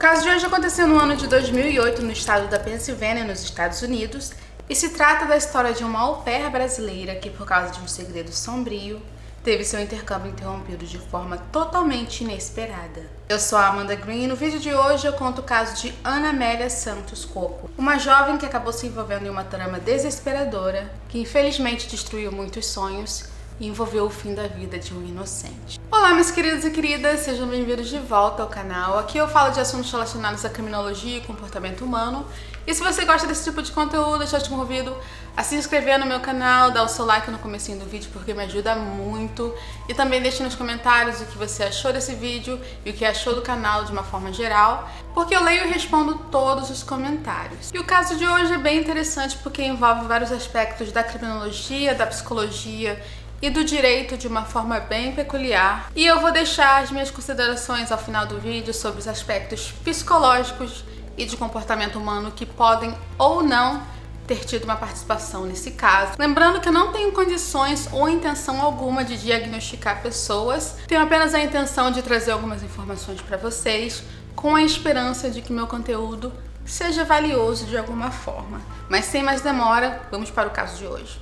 caso de hoje aconteceu no ano de 2008 no estado da Pensilvânia, nos Estados Unidos, e se trata da história de uma au pair brasileira que, por causa de um segredo sombrio, teve seu intercâmbio interrompido de forma totalmente inesperada. Eu sou a Amanda Green e no vídeo de hoje eu conto o caso de Ana Amélia Santos Coco, uma jovem que acabou se envolvendo em uma trama desesperadora que infelizmente destruiu muitos sonhos e envolveu o fim da vida de um inocente. Olá, meus queridos e queridas, sejam bem-vindos de volta ao canal. Aqui eu falo de assuntos relacionados à criminologia e comportamento humano. E se você gosta desse tipo de conteúdo, eu te convido a se inscrever no meu canal, dar o seu like no comecinho do vídeo porque me ajuda muito. E também deixe nos comentários o que você achou desse vídeo e o que achou do canal de uma forma geral, porque eu leio e respondo todos os comentários. E o caso de hoje é bem interessante porque envolve vários aspectos da criminologia, da psicologia e do direito de uma forma bem peculiar. E eu vou deixar as minhas considerações ao final do vídeo sobre os aspectos psicológicos e de comportamento humano que podem ou não ter tido uma participação nesse caso. Lembrando que eu não tenho condições ou intenção alguma de diagnosticar pessoas, tenho apenas a intenção de trazer algumas informações para vocês, com a esperança de que meu conteúdo seja valioso de alguma forma. Mas sem mais demora, vamos para o caso de hoje.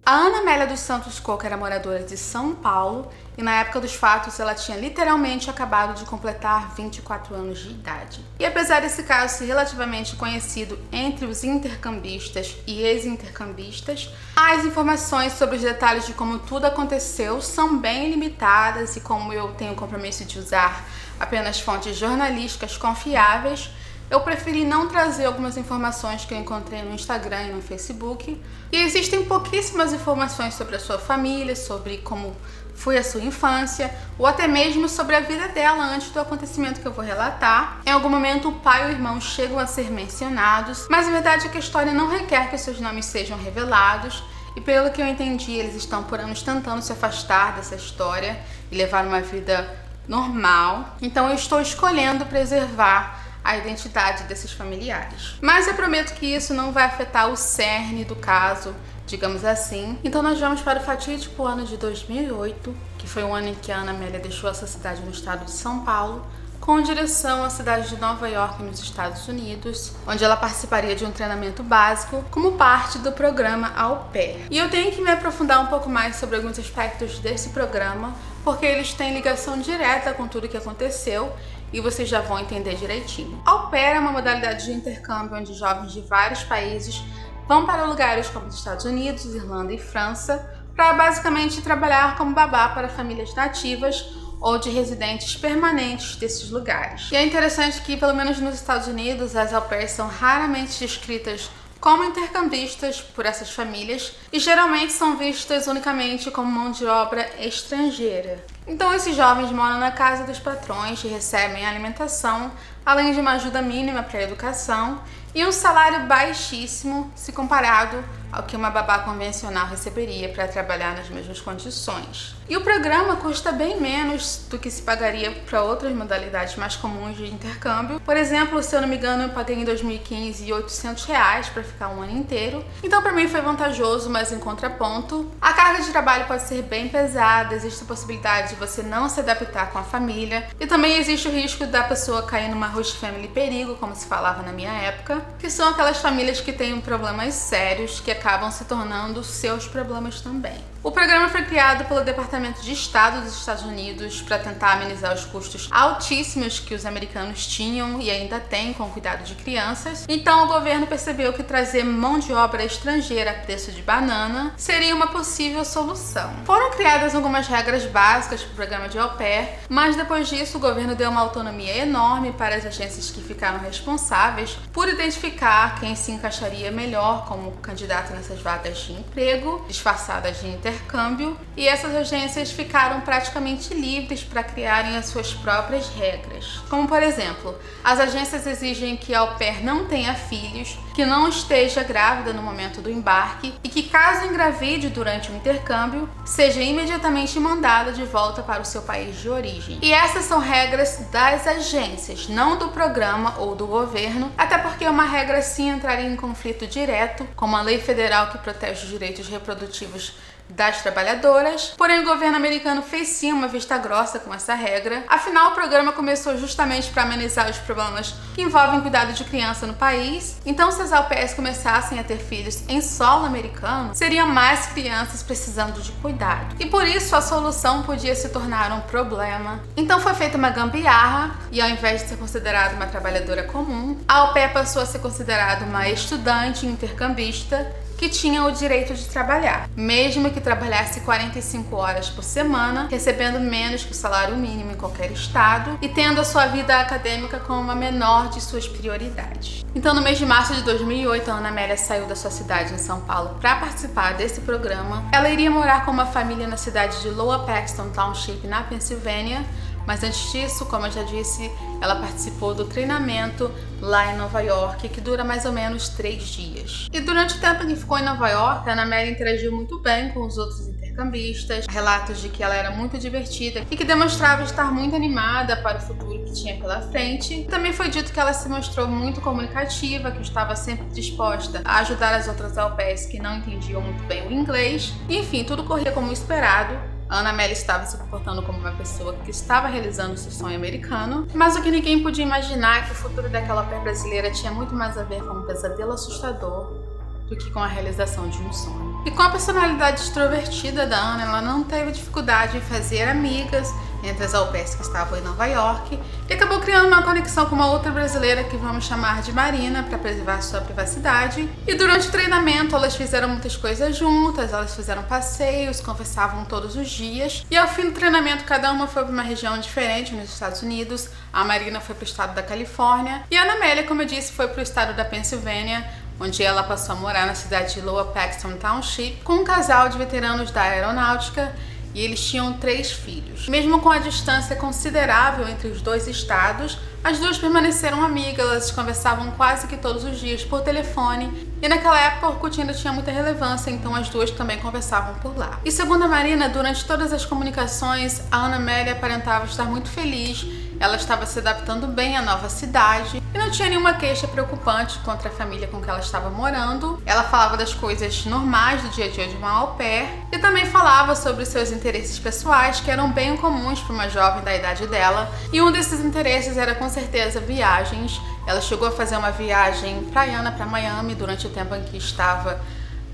A Ana Amélia dos Santos Coco era moradora de São Paulo e na época dos fatos ela tinha literalmente acabado de completar 24 anos de idade. E apesar desse caso ser relativamente conhecido entre os intercambistas e ex-intercambistas, as informações sobre os detalhes de como tudo aconteceu são bem limitadas e como eu tenho o compromisso de usar apenas fontes jornalísticas confiáveis, eu preferi não trazer algumas informações que eu encontrei no Instagram e no Facebook. E existem pouquíssimas informações sobre a sua família, sobre como foi a sua infância, ou até mesmo sobre a vida dela antes do acontecimento que eu vou relatar. Em algum momento o pai e o irmão chegam a ser mencionados, mas a verdade é que a história não requer que seus nomes sejam revelados. E pelo que eu entendi, eles estão por anos tentando se afastar dessa história e levar uma vida normal. Então eu estou escolhendo preservar a identidade desses familiares. Mas eu prometo que isso não vai afetar o cerne do caso, digamos assim. Então nós vamos para o fatídico ano de 2008, que foi o ano em que a Ana Amélia deixou essa cidade no estado de São Paulo, com direção à cidade de Nova York, nos Estados Unidos, onde ela participaria de um treinamento básico como parte do programa Au Pair. E eu tenho que me aprofundar um pouco mais sobre alguns aspectos desse programa, porque eles têm ligação direta com tudo que aconteceu e vocês já vão entender direitinho. Au Pair é uma modalidade de intercâmbio onde jovens de vários países vão para lugares como os Estados Unidos, Irlanda e França para basicamente trabalhar como babá para famílias nativas ou de residentes permanentes desses lugares. E é interessante que, pelo menos nos Estados Unidos, as au pairs são raramente descritas como intercambistas por essas famílias e geralmente são vistas unicamente como mão de obra estrangeira. Então esses jovens moram na casa dos patrões e recebem alimentação, além de uma ajuda mínima para a educação e um salário baixíssimo se comparado ao que uma babá convencional receberia para trabalhar nas mesmas condições. E o programa custa bem menos do que se pagaria para outras modalidades mais comuns de intercâmbio. Por exemplo, se eu não me engano, eu paguei em 2015 R$800 para ficar um ano inteiro. Então para mim foi vantajoso, mas em contraponto, a carga de trabalho pode ser bem pesada, existe a possibilidade de você não se adaptar com a família e também existe o risco da pessoa cair numa host family perigo, como se falava na minha época, que são aquelas famílias que têm problemas sérios que acabam se tornando seus problemas também. O programa foi criado pelo Departamento de Estado dos Estados Unidos para tentar amenizar os custos altíssimos que os americanos tinham e ainda têm com o cuidado de crianças. Então o governo percebeu que trazer mão de obra estrangeira a preço de banana seria uma possível solução. Foram criadas algumas regras básicas para o programa de au pair, mas depois disso o governo deu uma autonomia enorme para as agências que ficaram responsáveis por identificar quem se encaixaria melhor como candidato nessas vagas de emprego, disfarçadas de intercâmbio, e essas agências ficaram praticamente livres para criarem as suas próprias regras. Como por exemplo, as agências exigem que a au pair não tenha filhos que não esteja grávida no momento do embarque e que, caso engravide durante o intercâmbio, seja imediatamente mandada de volta para o seu país de origem. E essas são regras das agências, não do programa ou do governo, até porque uma regra assim entraria em conflito direto com uma lei federal que protege os direitos reprodutivos das trabalhadoras. Porém, o governo americano fez sim uma vista grossa com essa regra. Afinal, o programa começou justamente para amenizar os problemas que envolvem cuidado de criança no país. Então, se as au pairs começassem a ter filhos em solo americano, seriam mais crianças precisando de cuidado. E por isso a solução podia se tornar um problema. Então foi feita uma gambiarra e, ao invés de ser considerada uma trabalhadora comum, a au pair passou a ser considerada uma estudante intercambista que tinha o direito de trabalhar, mesmo que trabalhasse 45 horas por semana, recebendo menos que o salário mínimo em qualquer estado e tendo a sua vida acadêmica como a menor de suas prioridades. Então, no mês de março de 2008, a Ana Amélia saiu da sua cidade em São Paulo para participar desse programa. Ela iria morar com uma família na cidade de Lower Paxton Township, na Pensilvânia. Mas antes disso, como eu já disse, ela participou do treinamento lá em Nova York, que dura mais ou menos 3 dias. E durante o tempo que ficou em Nova York, a Ana Amélia interagiu muito bem com os outros intercambistas, relatos de que ela era muito divertida e que demonstrava estar muito animada para o futuro que tinha pela frente. Também foi dito que ela se mostrou muito comunicativa, que estava sempre disposta a ajudar as outras au pairs que não entendiam muito bem o inglês. E, enfim, tudo corria como esperado. A Ana Amélia estava se comportando como uma pessoa que estava realizando seu sonho americano, mas o que ninguém podia imaginar é que o futuro daquela au pair brasileira tinha muito mais a ver com um pesadelo assustador do que com a realização de um sonho. E com a personalidade extrovertida da Ana, ela não teve dificuldade em fazer amigas entre as au pairs que estavam em Nova York e acabou criando uma conexão com uma outra brasileira que vamos chamar de Marina para preservar sua privacidade. E durante o treinamento elas fizeram muitas coisas juntas, elas fizeram passeios, conversavam todos os dias e ao fim do treinamento cada uma foi para uma região diferente nos Estados Unidos. A Marina foi para o estado da Califórnia e a Ana Amélia, como eu disse, foi para o estado da Pensilvânia, onde ela passou a morar na cidade de Lower Paxton Township com um casal de veteranos da aeronáutica. E eles tinham 3 filhos. Mesmo com a distância considerável entre os dois estados, as duas permaneceram amigas, elas conversavam quase que todos os dias por telefone. E naquela época o Orkut ainda tinha muita relevância, então as duas também conversavam por lá. E segundo a Marina, durante todas as comunicações, a Ana Amélia aparentava estar muito feliz. Ela estava se adaptando bem à nova cidade e não tinha nenhuma queixa preocupante contra a família com que ela estava morando. Ela falava das coisas normais do dia a dia de uma au pair e também falava sobre seus interesses pessoais, que eram bem comuns para uma jovem da idade dela. E um desses interesses era com certeza viagens. Ela chegou a fazer uma viagem praiana para Miami durante o tempo em que estava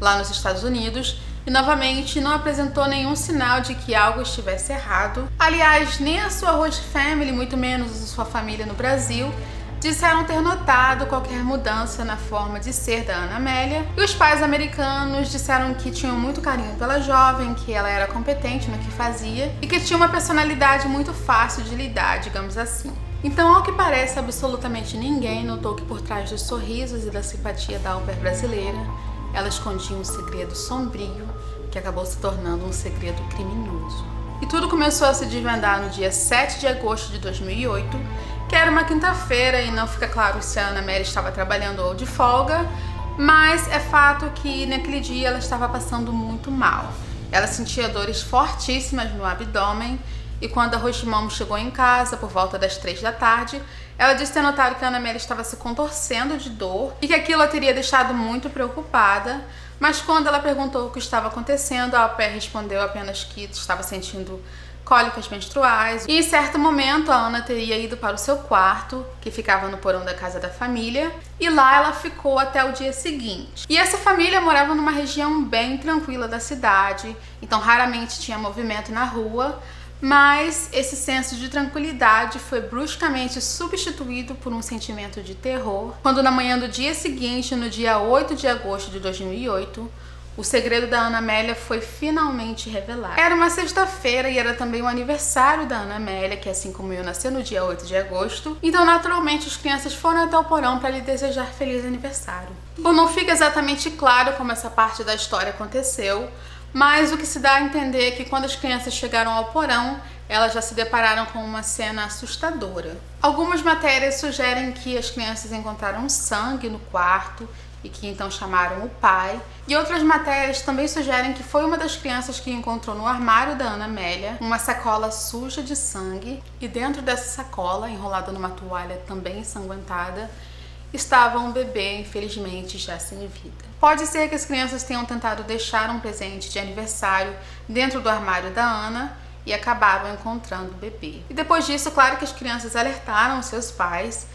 lá nos Estados Unidos. E novamente não apresentou nenhum sinal de que algo estivesse errado. Aliás, nem a sua host family, muito menos a sua família no Brasil, disseram ter notado qualquer mudança na forma de ser da Ana Amélia. E os pais americanos disseram que tinham muito carinho pela jovem, que ela era competente no que fazia e que tinha uma personalidade muito fácil de lidar, digamos assim. Então, ao que parece, absolutamente ninguém notou que por trás dos sorrisos e da simpatia da au pair brasileira, ela escondia um segredo sombrio que acabou se tornando um segredo criminoso. E tudo começou a se desvendar no dia 7 de agosto de 2008, que era uma quinta-feira e não fica claro se a Ana Amélia estava trabalhando ou de folga, mas é fato que naquele dia ela estava passando muito mal. Ela sentia dores fortíssimas no abdômen e quando a host mom chegou em casa por volta das 3 da tarde, ela disse ter notado que a Ana Amélia estava se contorcendo de dor e que aquilo a teria deixado muito preocupada, mas quando ela perguntou o que estava acontecendo, a au pair respondeu apenas que estava sentindo cólicas menstruais. E em certo momento a Ana teria ido para o seu quarto, que ficava no porão da casa da família, e lá ela ficou até o dia seguinte. E essa família morava numa região bem tranquila da cidade, então raramente tinha movimento na rua, mas esse senso de tranquilidade foi bruscamente substituído por um sentimento de terror, quando na manhã do dia seguinte, no dia 8 de agosto de 2008, o segredo da Ana Amélia foi finalmente revelado. Era uma sexta-feira e era também o aniversário da Ana Amélia, que assim como eu, nasceu no dia 8 de agosto. Então, naturalmente, as crianças foram até o porão para lhe desejar feliz aniversário. Bom, não fica exatamente claro como essa parte da história aconteceu, mas o que se dá a entender é que quando as crianças chegaram ao porão, elas já se depararam com uma cena assustadora. Algumas matérias sugerem que as crianças encontraram sangue no quarto e que então chamaram o pai. E outras matérias também sugerem que foi uma das crianças que encontrou no armário da Ana Amélia uma sacola suja de sangue, e dentro dessa sacola, enrolada numa toalha também ensanguentada, estava um bebê, infelizmente já sem vida. Pode ser que as crianças tenham tentado deixar um presente de aniversário dentro do armário da Ana e acabaram encontrando o bebê. E depois disso, claro que as crianças alertaram seus pais,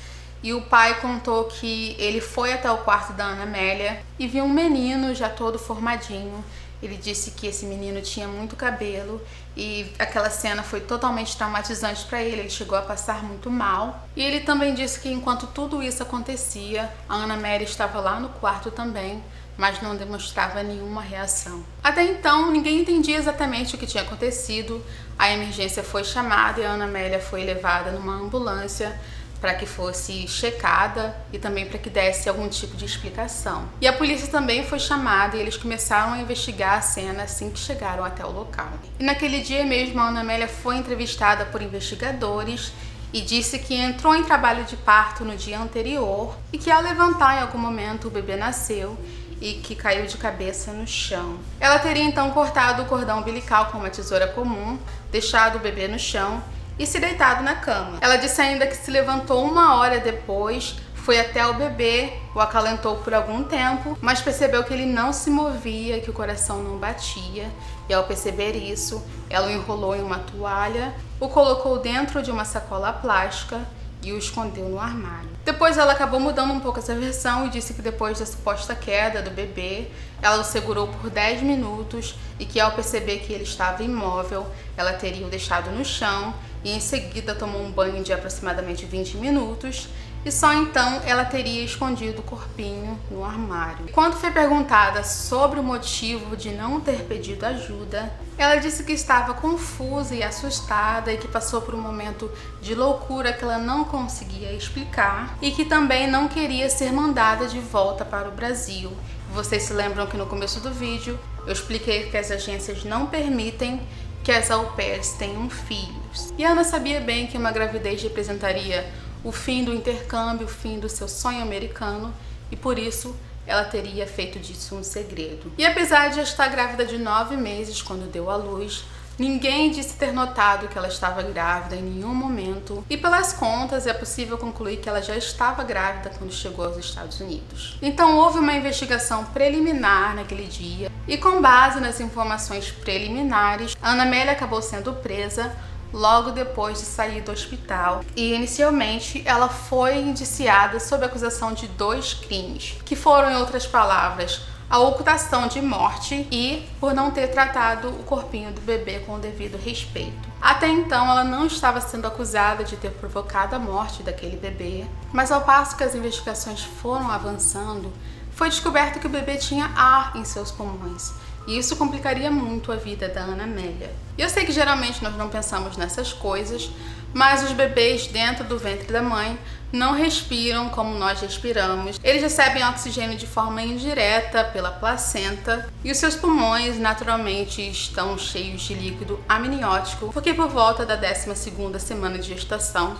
e o pai contou que ele foi até o quarto da Ana Amélia e viu um menino já todo formadinho. Ele disse que esse menino tinha muito cabelo e aquela cena foi totalmente traumatizante para ele chegou a passar muito mal. E ele também disse que enquanto tudo isso acontecia, a Ana Amélia estava lá no quarto também, mas não demonstrava nenhuma reação. Até então, ninguém entendia exatamente o que tinha acontecido. A emergência foi chamada e a Ana Amélia foi levada numa ambulância para que fosse checada e também para que desse algum tipo de explicação. E a polícia também foi chamada e eles começaram a investigar a cena assim que chegaram até o local. E naquele dia mesmo, a Ana Amélia foi entrevistada por investigadores e disse que entrou em trabalho de parto no dia anterior e que ao levantar em algum momento o bebê nasceu e que caiu de cabeça no chão. Ela teria então cortado o cordão umbilical com uma tesoura comum, deixado o bebê no chão e se deitado na cama. Ela disse ainda que se levantou 1 hora depois, foi até o bebê, o acalentou por algum tempo, mas percebeu que ele não se movia, que o coração não batia. E ao perceber isso, ela o enrolou em uma toalha, o colocou dentro de uma sacola plástica e o escondeu no armário. Depois ela acabou mudando um pouco essa versão e disse que depois da suposta queda do bebê, ela o segurou por 10 minutos e que ao perceber que ele estava imóvel, ela teria o deixado no chão e em seguida tomou um banho de aproximadamente 20 minutos e só então ela teria escondido o corpinho no armário. Quando foi perguntada sobre o motivo de não ter pedido ajuda, ela disse que estava confusa e assustada e que passou por um momento de loucura que ela não conseguia explicar e que também não queria ser mandada de volta para o Brasil. Vocês se lembram que no começo do vídeo eu expliquei que as agências não permitem que as au pairs tenham filhos. E a Ana sabia bem que uma gravidez representaria o fim do intercâmbio, o fim do seu sonho americano, e por isso ela teria feito disso um segredo. E apesar de estar grávida de 9 meses quando deu à luz, ninguém disse ter notado que ela estava grávida em nenhum momento, e pelas contas é possível concluir que ela já estava grávida quando chegou aos Estados Unidos. Então houve uma investigação preliminar naquele dia, e com base nas informações preliminares, a Ana Amélia acabou sendo presa logo depois de sair do hospital. E inicialmente ela foi indiciada sob acusação de 2 crimes, que foram, em outras palavras, a ocultação de morte e por não ter tratado o corpinho do bebê com o devido respeito. Até então ela não estava sendo acusada de ter provocado a morte daquele bebê, mas ao passo que as investigações foram avançando, foi descoberto que o bebê tinha ar em seus pulmões. E isso complicaria muito a vida da Ana Amélia. E eu sei que geralmente nós não pensamos nessas coisas, mas os bebês dentro do ventre da mãe não respiram como nós respiramos. Eles recebem oxigênio de forma indireta pela placenta e os seus pulmões naturalmente estão cheios de líquido amniótico, porque por volta da 12ª semana de gestação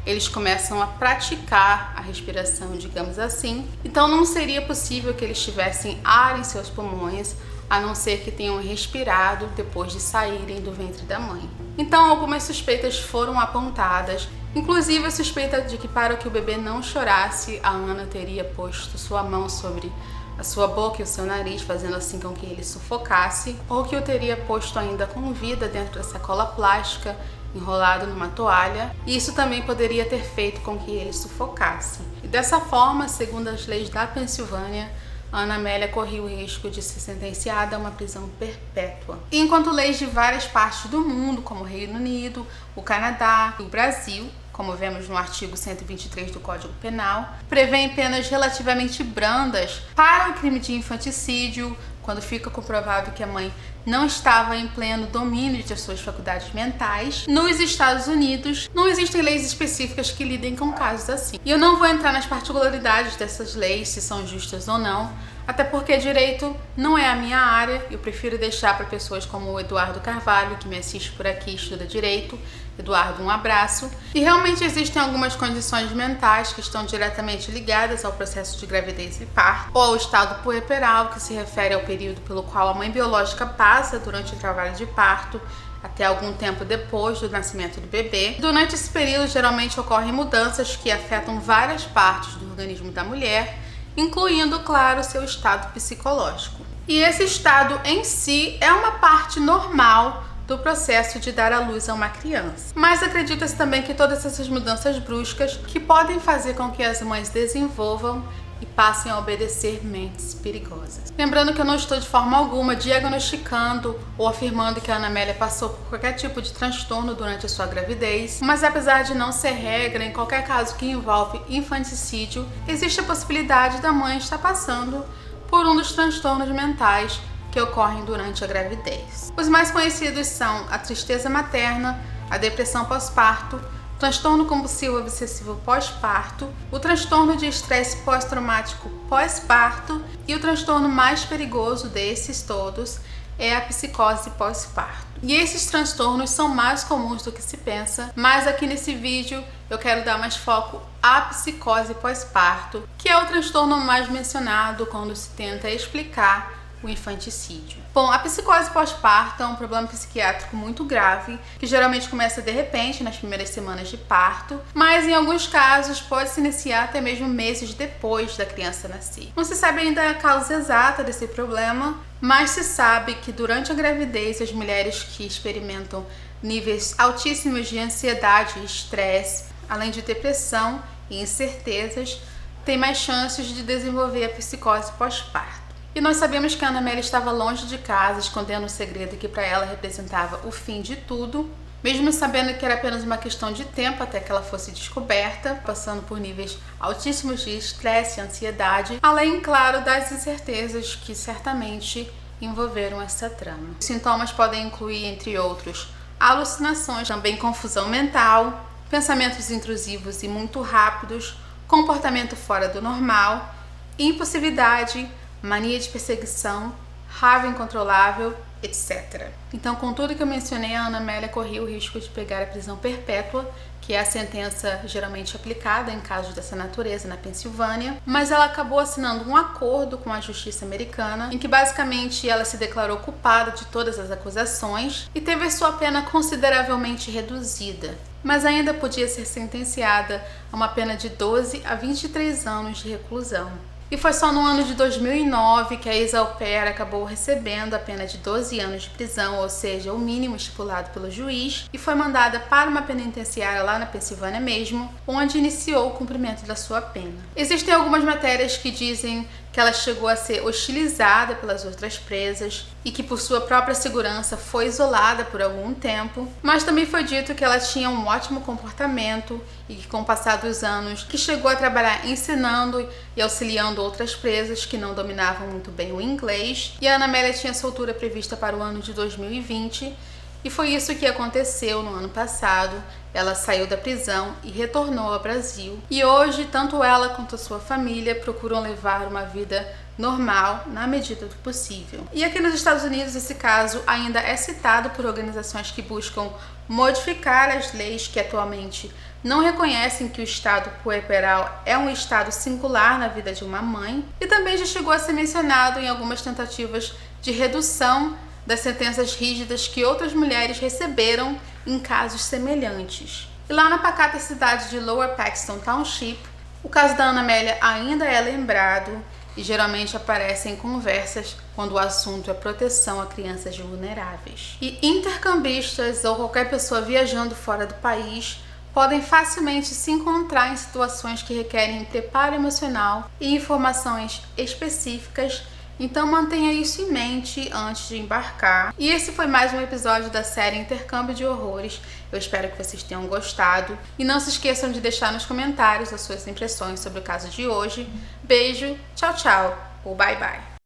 eles começam a praticar a respiração, digamos assim. Então não seria possível que eles tivessem ar em seus pulmões, a não ser que tenham respirado depois de saírem do ventre da mãe. Então algumas suspeitas foram apontadas, inclusive a suspeita de que para que o bebê não chorasse, a Ana teria posto sua mão sobre a sua boca e o seu nariz, fazendo assim com que ele sufocasse, ou que o teria posto ainda com vida dentro da sacola plástica, enrolado numa toalha, e isso também poderia ter feito com que ele sufocasse. E dessa forma, segundo as leis da Pensilvânia, a Ana Amélia corria o risco de ser sentenciada a uma prisão perpétua. E enquanto leis de várias partes do mundo, como o Reino Unido, o Canadá e o Brasil, como vemos no artigo 123 do Código Penal, prevêem penas relativamente brandas para o crime de infanticídio, quando fica comprovado que a mãe não estava em pleno domínio de suas faculdades mentais. Nos Estados Unidos, não existem leis específicas que lidem com casos assim. E eu não vou entrar nas particularidades dessas leis, se são justas ou não, até porque direito não é a minha área, eu prefiro deixar para pessoas como o Eduardo Carvalho, que me assiste por aqui e estuda direito. Eduardo, um abraço. E realmente existem algumas condições mentais que estão diretamente ligadas ao processo de gravidez e parto, ou ao estado puerperal, que se refere ao período pelo qual a mãe biológica passa durante o trabalho de parto, até algum tempo depois do nascimento do bebê. Durante esse período, geralmente ocorrem mudanças que afetam várias partes do organismo da mulher, incluindo, claro, seu estado psicológico. E esse estado em si é uma parte normal do processo de dar à luz a uma criança. Mas acredita-se também que todas essas mudanças bruscas que podem fazer com que as mães desenvolvam e passem a obedecer mentes perigosas. Lembrando que eu não estou de forma alguma diagnosticando ou afirmando que a Ana Amélia passou por qualquer tipo de transtorno durante a sua gravidez, mas apesar de não ser regra, em qualquer caso que envolve infanticídio, existe a possibilidade da mãe estar passando por um dos transtornos mentais que ocorrem durante a gravidez. Os mais conhecidos são a tristeza materna, a depressão pós-parto, transtorno compulsivo obsessivo pós-parto, o transtorno de estresse pós-traumático pós-parto e o transtorno mais perigoso desses todos é a psicose pós-parto. E esses transtornos são mais comuns do que se pensa, mas aqui nesse vídeo eu quero dar mais foco à psicose pós-parto, que é o transtorno mais mencionado quando se tenta explicar o infanticídio. Bom, a psicose pós-parto é um problema psiquiátrico muito grave, que geralmente começa de repente nas primeiras semanas de parto, mas em alguns casos pode se iniciar até mesmo meses depois da criança nascer. Não se sabe ainda a causa exata desse problema, mas se sabe que durante a gravidez as mulheres que experimentam níveis altíssimos de ansiedade e estresse, além de depressão e incertezas, têm mais chances de desenvolver a psicose pós-parto. E nós sabemos que a Ana Amélia estava longe de casa, escondendo um segredo que para ela representava o fim de tudo, mesmo sabendo que era apenas uma questão de tempo até que ela fosse descoberta, passando por níveis altíssimos de estresse e ansiedade, além, claro, das incertezas que certamente envolveram essa trama. Os sintomas podem incluir, entre outros, alucinações, também confusão mental, pensamentos intrusivos e muito rápidos, comportamento fora do normal, impulsividade, mania de perseguição, raiva incontrolável, etc. Então, com tudo que eu mencionei, a Ana Amélia corria o risco de pegar a prisão perpétua, que é a sentença geralmente aplicada em casos dessa natureza na Pensilvânia, mas ela acabou assinando um acordo com a justiça americana, em que basicamente ela se declarou culpada de todas as acusações e teve sua pena consideravelmente reduzida, mas ainda podia ser sentenciada a uma pena de 12 a 23 anos de reclusão. E foi só no ano de 2009 que a Isa Alper acabou recebendo a pena de 12 anos de prisão, ou seja, o mínimo estipulado pelo juiz, e foi mandada para uma penitenciária lá na Pensilvânia mesmo, onde iniciou o cumprimento da sua pena. Existem algumas matérias que dizem que ela chegou a ser hostilizada pelas outras presas e que por sua própria segurança foi isolada por algum tempo, mas também foi dito que ela tinha um ótimo comportamento e que com o passar dos anos que chegou a trabalhar ensinando e auxiliando outras presas que não dominavam muito bem o inglês, e a Ana Amélia tinha soltura prevista para o ano de 2020, e foi isso que aconteceu no ano passado. Ela saiu da prisão e retornou ao Brasil. E hoje, tanto ela quanto a sua família procuram levar uma vida normal na medida do possível. E aqui nos Estados Unidos, esse caso ainda é citado por organizações que buscam modificar as leis que atualmente não reconhecem que o estado puerperal é um estado singular na vida de uma mãe, e também já chegou a ser mencionado em algumas tentativas de redução das sentenças rígidas que outras mulheres receberam em casos semelhantes. E lá na pacata cidade de Lower Paxton Township, o caso da Ana Amélia ainda é lembrado e geralmente aparece em conversas quando o assunto é proteção a crianças vulneráveis. E intercambistas ou qualquer pessoa viajando fora do país podem facilmente se encontrar em situações que requerem preparo emocional e informações específicas. Então mantenha isso em mente antes de embarcar. E esse foi mais um episódio da série Intercâmbio de Horrores. Eu espero que vocês tenham gostado. E não se esqueçam de deixar nos comentários as suas impressões sobre o caso de hoje. Beijo, tchau, tchau ou bye, bye.